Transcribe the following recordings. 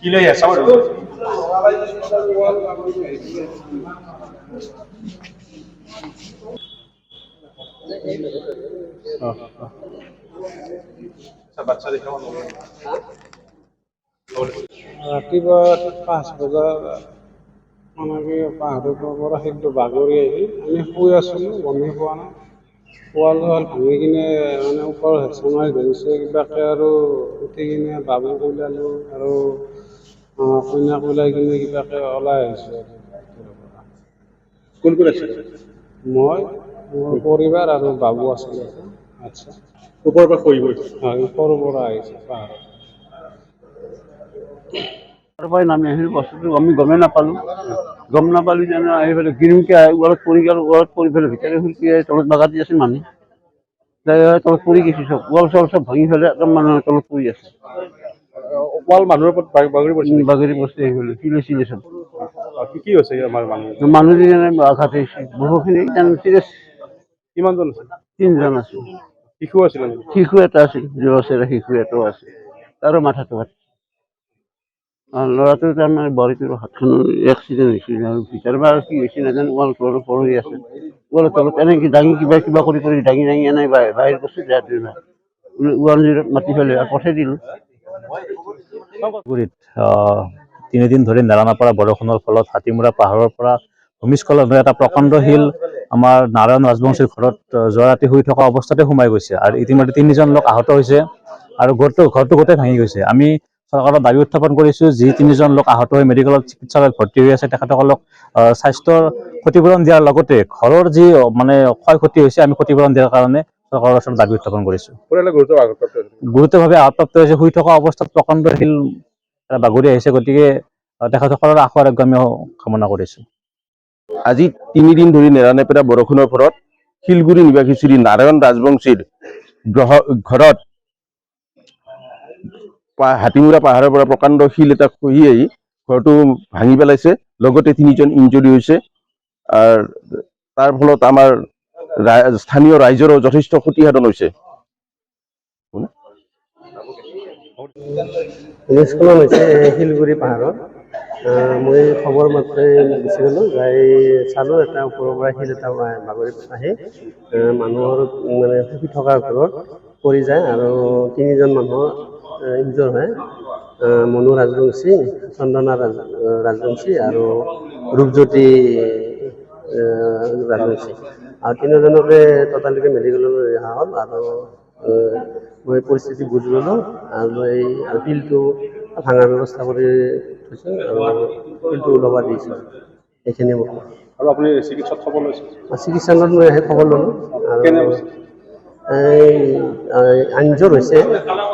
কি লৈ আছা বাৰু? বাচ্চা দেখা ৰাতিপুৱা 5 বজাত মানে পাহাৰৰ পৰা সেইটো বাগৰি আহি আমি শুই আছিলোঁ, গমেই পোৱা নাই। ৱাল ভাঙি কিনে মানে ওপৰৰ হেঁচা মাৰি ধৰিছে কিবাকে আৰু উঠি কিনে বাবুক ওলালোঁ আৰু কইনাক ওলাই কিনে কিবাকে ওলাই আহিছোঁ। কোন কোন আছে? মই, মোৰ পৰিবাৰ আৰু বাবু আছিলে। আচ্ছা, ওপৰৰ পৰা কৰিব হয়, ওপৰৰ পৰা আহিছে পাহাৰত। তাৰপৰাই নামি আহিল বস্তুটো আমি গমেই নাপালোঁ। গম নাপালোঁ যেনে আহি পেলাই গিৰিমকৈ আহি ওপৰত পৰি গ'ল। ওপৰত পৰি পেলাই ভিতৰে সুৰকি আহি তলত বাগাতি আছে মানুহ। তলত পৰি গৈছে চব, ৱাল চোৱাল চব ভাঙি পেলাই একদম মানুহ তলত পৰি আছে। ৱাল মানুহৰ ওপৰত বাগৰি পৰিছে। বাগৰি বস্তি আহি পেলাই চিলে চিলে চব। কি হৈছে আমাৰ মানুহ? মানুহজনে আঘাত হৈছে বহুখিনি চিৰিয়াছ। কিমানজন আছে? 3 জন আছে। শিশু আছিলে নেকি? শিশু এটা আছে, 2 বছৰীয়া শিশু এটাও আছে, তাৰো মাথাটো কাটিছে। ল'ৰাটোৰ তাৰমানে বডিটোৰ হাতখন এক্সিডেণ্ট হৈছিল আৰু ভিতৰৰ পৰা কি হৈছে নাজানো। ৱাল তলত পৰি আছে, ৱালৰ তলত এনেকৈ দাঙি কিবা কৰি দাঙি এনেই বাহিৰ কৰিছে। ৱাল মাতি পেলাই পঠাই দিলোঁ। 3 দিন ধৰি নেৰানেপেৰা বৰষুণৰ ফলত হাতীমূৰা পাহাৰৰ পৰা ভূমিস্খলন হৈ এটা প্ৰকাণ্ড শিল আমাৰ নাৰায়ণ ৰাজবংশীৰ ঘৰত যোৱা ৰাতি শুই থকা অৱস্থাতে সোমাই গৈছে আৰু ইতিমধ্যে 3জন লোক আহত হৈছে আৰু ঘৰটো গোটেই ভাঙি গৈছে। আমি চৰকাৰৰ দাবী উত্থাপন কৰিছোঁ, যি 3জন লোক আহত হৈ মেডিকেলত চিকিৎসালয়ত ভৰ্তি হৈ আছে তেখেতসকলক স্বাস্থ্যৰ ক্ষতিপূৰণ দিয়াৰ লগতে ঘৰৰ যি মানে ক্ষয় ক্ষতি হৈছে আমি ক্ষতিপূৰণ দিয়াৰ কাৰণে চৰকাৰৰ ওচৰত দাবী উত্থাপন কৰিছোঁ। গুৰুতৰভাৱে আঘাতপ্ৰাপ্ত হৈছে, শুই থকা অৱস্থাত প্ৰকাণ্ড শিল বাগৰি আহিছে। গতিকে তেখেতসকলৰ আশু আৰোগ্য আমি কামনা কৰিছোঁ। আজি 3 দিন ধৰি নেৰানেপেৰা বৰষুণৰ ফলত শিলগুৰি নিবাসী শ্ৰী নাৰায়ণ ৰাজবংশীৰ ঘৰত হাতীমূৰা পাহাৰৰ পৰা প্ৰকাণ্ড শিল এটা খহি আহি ঘৰটো ভাঙি পেলাইছে, লগতে 3জন ইনজুৰি হৈছে। আৰু তাৰ ফলত আমাৰ স্থানীয় ৰাইজৰো যথেষ্ট ক্ষতিসাধন হৈছে। ভূমিস্খলন হৈছে শিলগুৰি পাহাৰত। মই খবৰ মাত্ৰে গুচি গ'লোঁ, যাই চালোঁ এটা ওপৰৰ পৰা শিল এটা বাগৰি আহি মানুহৰ মানে শুই থকা ঘৰত পৰি যায় আৰু 3জন মানুহৰ ইনজৰ হয়। মনু ৰাজবংশী, চন্দনা ৰাজবংশী আৰু ৰূপজ্যোতি ৰাজবংশী, আৰু 3জনকে ততালিকে মেডিকেললৈ অহা হ'ল। আৰু মই পৰিস্থিতি বুজি ল'লোঁ আৰু এই শিলটো ভাঙাৰ ব্যৱস্থা কৰি থৈছোঁ আৰু শিলটো ওলাব দিছোঁ। এইখিনিয়ে মোক আৰু আপুনি চিকিৎসাত খবৰ লৈছে? চিকিৎসালয়ত মই আহি খবৰ ল'লোঁ কেনে আৰু অৱস্থা? ইনজৰ হৈছে,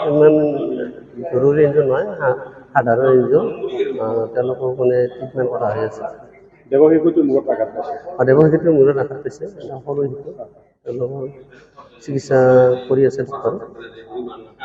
ইমান জৰুৰী ইনজৰ নহয়, সাধাৰণ ইনজৰ। তেওঁলোকক মানে ট্ৰিটমেণ্ট কৰা হৈ আছে। দেৱশিশুটো মূৰত আঘাত পাইছে। দেৱশিশুটোৰ মূৰত আঘাত পাইছে, সৰু শিশু, তেওঁলোকৰ চিকিৎসা কৰি আছে ডক্টৰে।